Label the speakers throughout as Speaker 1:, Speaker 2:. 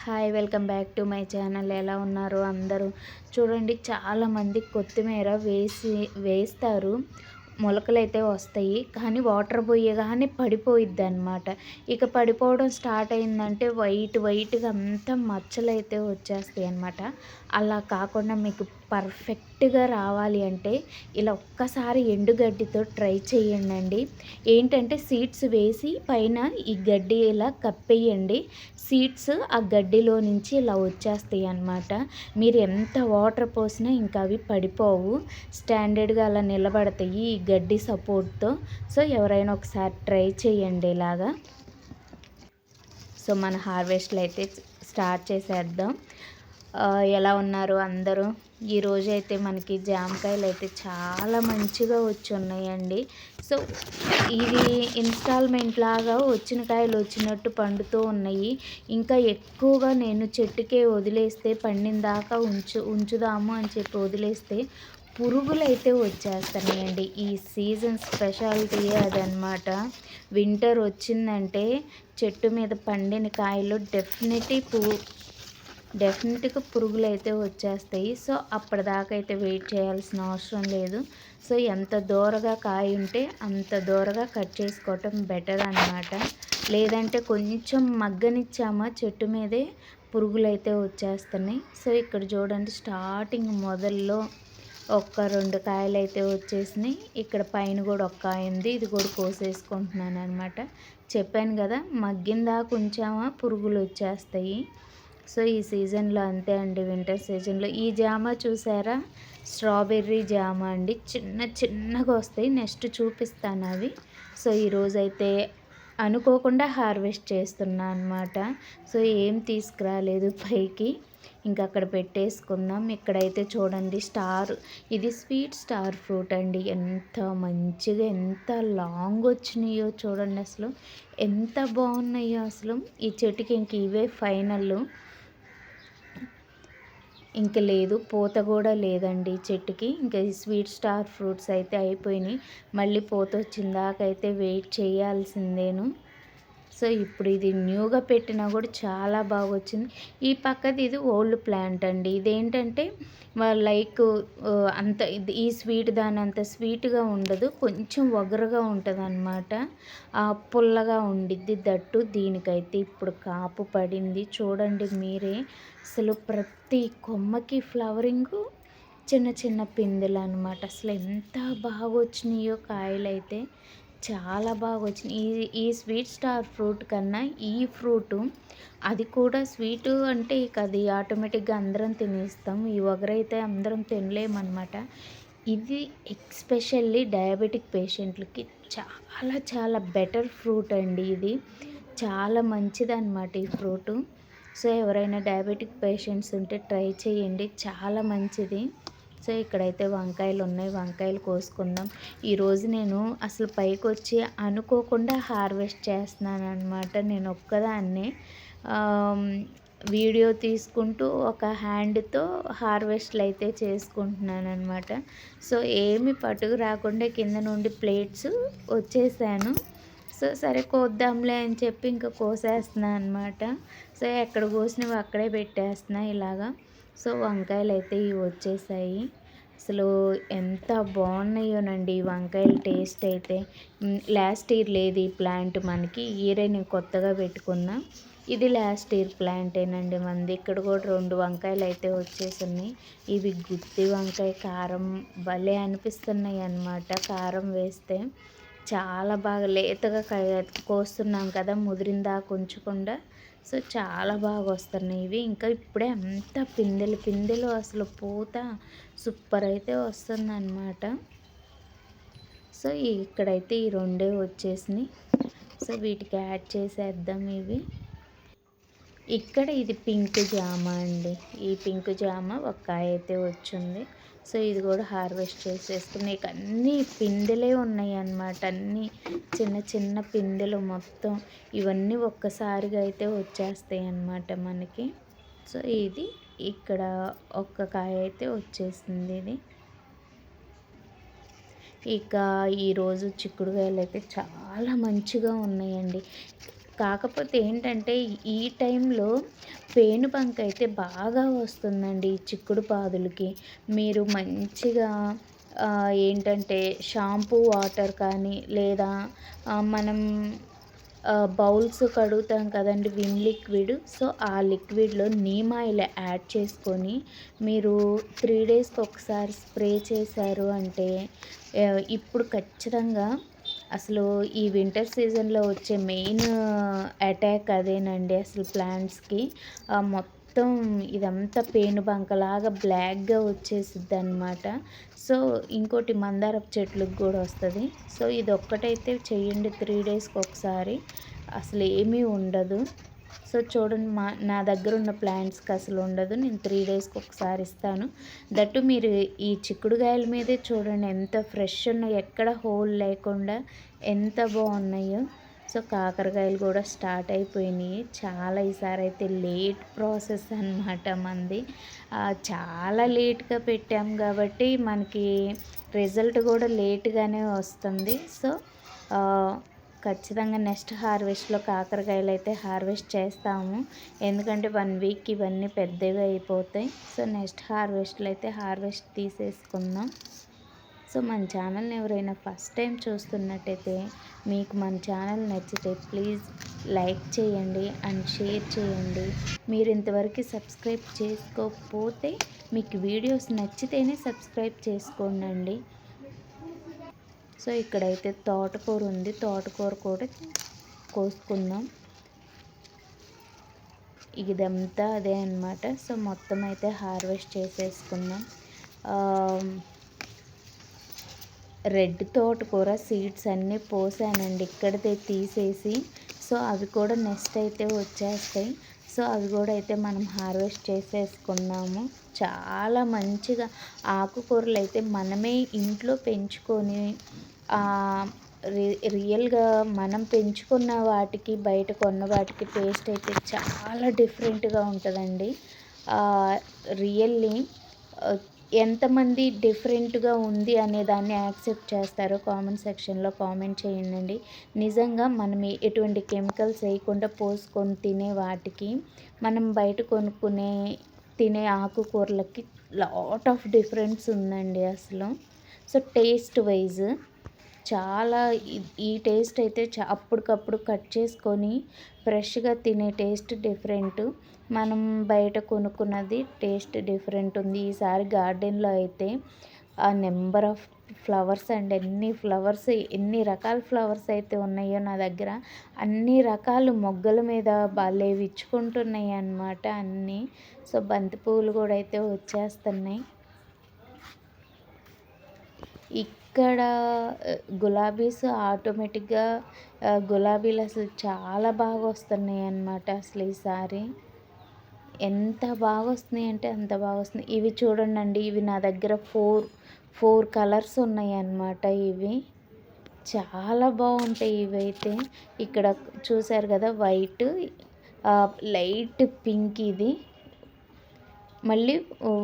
Speaker 1: Hi welcome back to my channel. ఎలా ఉన్నారు అందరూ? చూడండి, చాలామంది కొత్తిమీర వేస్తారు, మొలకలైతే వస్తాయి, కానీ వాటర్ పోయగానే పడిపోయిద్ది అనమాట. ఇక పడిపోవడం స్టార్ట్ అయిందంటే వైట్గా అంతా మచ్చలైతే వచ్చేస్తాయి అన్నమాట. అలా కాకుండా మీకు పర్ఫెక్ట్గా రావాలి అంటే ఇలా ఒక్కసారి ఎండుగడ్డితో ట్రై చేయండి. ఏంటంటే సీడ్స్ వేసి పైన ఈ గడ్డి ఇలా కప్పేయండి. సీడ్స్ ఆ గడ్డిలో నుంచి ఇలా వచ్చేస్తాయి అన్నమాట. మీరు ఎంత వాటర్ పోసినా ఇంకా అవి పడిపోవు, స్టాండర్డ్గా అలా నిలబడతాయి ఈ గడ్డి సపోర్ట్తో. సో ఎవరైనా ఒకసారి ట్రై చేయండి ఇలాగా. సో మన హార్వెస్ట్లు అయితే స్టార్ట్ చేసేద్దాం. ఎలా ఉన్నారు అందరూ? ఈరోజు అయితే మనకి జామకాయలు అయితే చాలా మంచిగా వచ్చి ఉన్నాయండి. సో ఇది ఇన్స్టాల్మెంట్ లాగా వచ్చిన కాయలు వచ్చినట్టు పండుతూ ఉన్నాయి. ఇంకా ఎక్కువగా నేను చెట్టుకే వదిలేస్తే పండిన దాకా ఉంచుదాము అని చెప్పి వదిలేస్తే పురుగులు అయితే వచ్చేస్తున్నాయండి. ఈ సీజన్ స్పెషాలిటీ అదనమాట. వింటర్ వచ్చిందంటే చెట్టు మీద పండిన కాయలు డెఫినెట్గా పురుగులు అయితే వచ్చేస్తాయి. సో అప్పటిదాకా అయితే వెయిట్ చేయాల్సిన అవసరం లేదు. సో ఎంత దూరగా కాయ ఉంటే అంత దూరగా కట్ చేసుకోవటం బెటర్ అన్నమాట. లేదంటే కొంచెం మగ్గనిచ్చామా చెట్టు మీదే పురుగులు అయితే వచ్చేస్తున్నాయి. సో ఇక్కడ చూడండి, స్టార్టింగ్ మొదల్లో ఒక్క 2 కాయలు అయితే వచ్చేసినాయి. ఇక్కడ పైన కూడా ఒక కాయ ఉంది, ఇది కూడా కోసేసుకుంటున్నాను అనమాట. చెప్పాను కదా, మగ్గిన దాకా ఉంచామా పురుగులు వచ్చేస్తాయి. సో ఈ సీజన్లో అంతే అండి, వింటర్ సీజన్లో. ఈ జామ చూసారా, స్ట్రాబెర్రీ జామ అండి, చిన్నగా వస్తాయి. నెక్స్ట్ చూపిస్తాను అవి. సో ఈరోజైతే అనుకోకుండా హార్వెస్ట్ చేస్తున్నా అనమాట. సో ఏం తీసుకురాలేదు పైకి, ఇంకా అక్కడ పెట్టేసుకుందాం. ఇక్కడైతే చూడండి ఇది స్వీట్ స్టార్ ఫ్రూట్ అండి. ఎంత మంచిగా ఎంత లాంగ్ వచ్చినాయో చూడండి, అసలు ఎంత బాగున్నాయో అసలు. ఈ చెట్టుకి ఇంక ఇవే ఫైనల్, ఇంక లేదు, పూత కూడా లేదండి చెట్టుకి. ఇంకా ఈ స్వీట్ స్టార్ ఫ్రూట్స్ అయితే అయిపోయినాయి. మళ్ళీ పూత వచ్చిందాకైతే వెయిట్ చేయాల్సిందేను. సో ఇప్పుడు ఇది న్యూగా పెట్టినా కూడా చాలా బాగా వచ్చింది. ఈ పక్కది ఇది ఓల్డ్ ప్లాంట్ అండి. ఇదేంటంటే లైక్ అంత ఈ స్వీట్ దాని అంత స్వీట్గా ఉండదు, కొంచెం ఒగరుగా ఉంటుంది అన్నమాట. పుల్లగా ఉండిద్ది. దట్టు దీనికైతే ఇప్పుడు కాపు పడింది చూడండి మీరే. అసలు ప్రతి కొమ్మకి ఫ్లవరింగు, చిన్న పిందెలు అనమాట. అసలు ఎంత బాగా వచ్చినాయో కాయలు అయితే, చాలా బాగా వచ్చినాయి. ఈ స్వీట్ స్టార్ ఫ్రూట్ కన్నా ఈ ఫ్రూటు, అది కూడా స్వీటు అంటే ఇక అది ఆటోమేటిక్గా అందరం తినేస్తాం. ఈ ఒగరైతే అందరం తినలేమన్నమాట. ఇది ఎస్పెషల్లీ డయాబెటిక్ పేషెంట్లకి చాలా బెటర్ ఫ్రూట్ అండి. ఇది చాలా మంచిదన్నమాట ఈ ఫ్రూటు. సో ఎవరైనా డయాబెటిక్ పేషెంట్స్ ఉంటే ట్రై చేయండి, చాలా మంచిది. సో ఇక్కడైతే వంకాయలు ఉన్నాయి, వంకాయలు కోసుకుందాం. ఈరోజు నేను అసలు పైకి వచ్చి అనుకోకుండా హార్వెస్ట్ చేస్తున్నాను అనమాట. నేను ఒక్కదాన్నే వీడియో తీసుకుంటూ ఒక హ్యాండ్తో హార్వెస్ట్లు అయితే చేసుకుంటున్నాను అనమాట. సో ఏమి పట్టుకు రాకుండా కింద నుండి ప్లేట్స్ వచ్చేసాను. సో సరే కోద్దాంలే అని చెప్పి ఇంకా కోసేస్తున్నాను అనమాట. సో ఎక్కడ కోసినవి అక్కడే పెట్టేస్తున్నా ఇలాగా. సో వంకాయలు అయితే ఇవి వచ్చేసాయి. అసలు ఎంత బాగున్నాయోనండి ఈ వంకాయల టేస్ట్ అయితే. లాస్ట్ ఇయర్ లేదు ఈ ప్లాంట్ మనకి, ఈ ఇయరే నేను కొత్తగా పెట్టుకున్నా. ఇది లాస్ట్ ఇయర్ ప్లాంటేనండి మనది. ఇక్కడ కూడా 2 వంకాయలు అయితే వచ్చేసినాయి. ఇవి గుత్తి వంకాయ, కారం భలే అనిపిస్తున్నాయి అన్నమాట. కారం వేస్తే చాలా బాగా లేతగా కోస్తున్నాం కదా, ముదిరిందాక ఉంచకుండా. సో చాలా బాగా వస్తున్నాయి ఇవి. ఇంకా ఇప్పుడే అంత పిందెలు అసలు పూత సూపర్ అయితే వస్తుందన్నమాట. సో ఇక్కడైతే ఈ 2 వచ్చేసినాయి. సో వీటికి యాడ్ చేసేద్దాం ఇవి. ఇక్కడ ఇది పింక్ జామ అండి. ఈ పింక్ జామ ఒక కాయ అయితే వచ్చింది. సో ఇది కూడా హార్వెస్ట్ చేసేసుకున్నాయి. అన్నీ పిందెలే ఉన్నాయి అన్నమాట, అన్నీ చిన్న పిందెలు మొత్తం. ఇవన్నీ ఒక్కసారిగా అయితే వచ్చేస్తాయి అన్నమాట మనకి. సో ఇది ఇక్కడ ఒక్క కాయ అయితే వచ్చేసింది ఇది. ఇక ఈరోజు చిక్కుడుకాయలు అయితే చాలా మంచిగా ఉన్నాయండి. కాకపోతే ఏంటంటే ఈ టైంలో పేనుబంక అయితే బాగా వస్తుందండి ఈ చిక్కుడు పాదులకి. మీరు మంచిగా ఏంటంటే షాంపూ వాటర్ కానీ లేదా మనం బౌల్స్ కడుగుతాం కదండీ విమ్ లిక్విడ్. సో ఆ లిక్విడ్‌లో నీమ్ ఆయిల్ యాడ్ చేసుకొని మీరు 3 డేస్‌కి ఒకసారి స్ప్రే చేశారు అంటే ఇప్పుడు ఖచ్చితంగా అసలు ఈ వింటర్ సీజన్‌లో వచ్చే మెయిన్ అటాక్ అదేనండి అసలు ప్లాంట్స్‌కి. మొత్తం ఇదంతా పేనుబంకలాగా బ్లాక్‌గా వచ్చేసిద్దనమాట. సో ఇంకోటి మందారపు చెట్లకు కూడా వస్తుంది. సో ఇదొక్కటైతే చెయ్యండి 3 డేస్‌కి ఒకసారి, అసలు ఏమీ ఉండదు. సో చూడండి నా దగ్గర ఉన్న ప్లాంట్స్కి అసలు ఉండదు. నేను 3 డేస్‌కి ఒకసారి ఇస్తాను. దట్టు మీరు ఈ చిక్కుడుగాయల మీదే చూడండి ఎంత ఫ్రెష్ ఉన్నాయో, ఎక్కడ హోల్ లేకుండా ఎంత బాగున్నాయో. సో కాకరకాయలు కూడా స్టార్ట్ అయిపోయినాయి. చాలా ఈసారి అయితే లేట్ ప్రాసెస్ అనమాట మనది. చాలా లేట్గా పెట్టాం కాబట్టి మనకి రిజల్ట్ కూడా లేట్గానే వస్తుంది. సో ఖచ్చితంగా నెక్స్ట్ హార్వెస్ట్లో కాకరకాయలు అయితే హార్వెస్ట్ చేస్తాము. ఎందుకంటే 1 వీక్ ఇవన్నీ పెద్దవి అయిపోతాయి. సో నెక్స్ట్ హార్వెస్ట్లో అయితే హార్వెస్ట్ తీసేసుకుందాం. సో మన ఛానల్ని ఎవరైనా ఫస్ట్ టైం చూస్తున్నట్టయితే మీకు మన ఛానల్ నచ్చితే ప్లీజ్ లైక్ చేయండి అండ్ షేర్ చేయండి. మీరు ఇంతవరకు సబ్స్క్రైబ్ చేసుకోకపోతే మీకు వీడియోస్ నచ్చితేనే సబ్స్క్రైబ్ చేసుకోండి. సో ఇక్కడైతే తోటకూర ఉంది, తోటకూర కూడా కోసుకుందాం. ఇదంతా అదే అన్నమాట. సో మొత్తం అయితే హార్వెస్ట్ చేసేసుకుందాం. రెడ్ తోటకూర సీడ్స్ అన్నీ పోసానండి ఇక్కడితే తీసేసి. సో అవి కూడా నెక్స్ట్ అయితే వచ్చేస్తాయి. సో అవి కూడా అయితే మనం హార్వెస్ట్ చేసేసుకున్నాము. చాలా మంచిగా ఆకుకూరలు అయితే మనమే ఇంట్లో పెంచుకొని రియల్గా మనం పెంచుకున్న వాటికి బయట కొన్న వాటికి టేస్ట్ అయితే చాలా డిఫరెంట్గా ఉంటుందండి. రియల్లీ ఎంతమంది డిఫరెంట్గా ఉంది అనే దాన్ని యాక్సెప్ట్ చేస్తారో కామెంట్ సెక్షన్లో కామెంట్ చేయండి. నిజంగా మనం ఎటువంటి కెమికల్స్ వేయకుండా పోసుకొని తినే వాటికి మనం బయట కొనుక్కునే తినే ఆకుకూరలకి లాట్ ఆఫ్ డిఫరెన్స్ ఉందండి అసలు. సో టేస్ట్ వైజ్ చాలా ఈ టేస్ట్ అయితే అప్పటికప్పుడు కట్ చేసుకొని ఫ్రెష్గా తినే టేస్ట్ డిఫరెంట్, మనం బయట కొనుక్కున్నది టేస్ట్ డిఫరెంట్ ఉంది. ఈసారి గార్డెన్లో అయితే ఆ నెంబర్ ఆఫ్ ఫ్లవర్స్ అండ్ ఎన్ని రకాల ఫ్లవర్స్ అయితే ఉన్నాయో నా దగ్గర, అన్ని రకాలు మొగ్గల మీద భలే విచ్చుకుంటున్నాయి అన్నమాట అన్నీ. సో బంతి పువ్వులు కూడా అయితే వచ్చేస్తున్నాయి. ఇక్కడ గులాబీస్ ఆటోమేటిక్గా గులాబీలు అసలు చాలా బాగా వస్తున్నాయి అన్నమాట. అసలు ఈసారి ఎంత బాగా వస్తున్నాయి అంటే అంత బాగా వస్తున్నాయి. ఇవి చూడండి, ఇవి నా దగ్గర ఫోర్ కలర్స్ ఉన్నాయి అన్నమాట. ఇవి చాలా బాగుంటాయి. ఇవైతే ఇక్కడ చూసారు కదా, వైట్, లైట్ పింక్, ఇది మళ్ళీ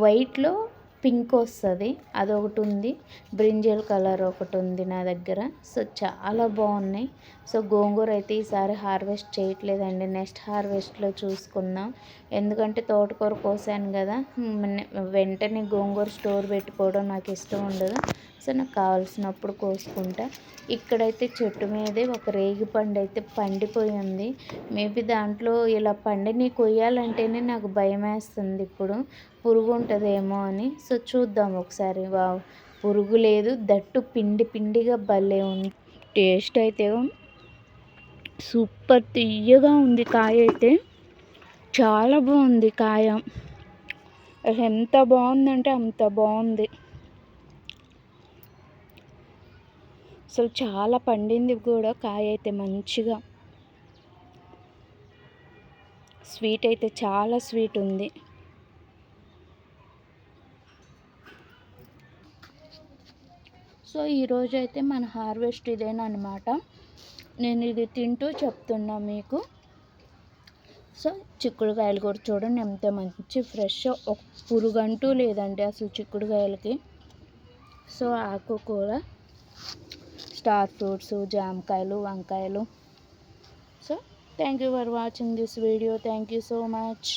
Speaker 1: వైట్లో పింక్ వస్తుంది, అదొకటి ఉంది, బ్రింజల్ కలర్ ఒకటి ఉంది నా దగ్గర. సో చాలా బాగున్నాయి. సో గోంగూర అయితే ఈసారి హార్వెస్ట్ చేయట్లేదండి, నెక్స్ట్ హార్వెస్ట్లో చూసుకుందాం. ఎందుకంటే తోటకూర కోసాను కదా, వెంటనే గోంగూర స్టోర్ పెట్టుకోవడం నాకు ఇష్టం ఉండదు. సో నాకు కావాల్సినప్పుడు కోసుకుంటా. ఇక్కడైతే చెట్టు మీదే ఒక రేగిపండు అయితే పండిపోయి ఉంది. మేబీ దాంట్లో ఇలా పండిని కొయ్యాలంటేనే నాకు భయం వేస్తుంది, ఇప్పుడు పురుగు ఉంటుందేమో అని. సో చూద్దాం ఒకసారి. వావ్, పురుగు లేదు, దట్టు పిండి పిండిగా భలే ఉంది. టేస్ట్ అయితే సూపర్ తియ్యగా ఉంది. కాయ అయితే చాలా బాగుంది. కాయ ఎంత బాగుందంటే అంత బాగుంది. అసలు చాలా పండింది కూడా కాయ అయితే మంచిగా. స్వీట్ అయితే చాలా స్వీట్ ఉంది. సో ఈరోజు అయితే మన హార్వెస్ట్ ఇదేనమాట. నేను ఇది తింటూ చెప్తున్నా మీకు. సో చిక్కుడుకాయలు కూడా చూడండి ఎంత మంచి ఫ్రెష్, ఒక పురుగంటూ లేదండి అసలు చిక్కుడుకాయలకి. సో ఆకుకూర, స్టార్ ఫ్రూట్స్, జామకాయలు, వంకాయలు. So thank you for watching this video. Thank you so much.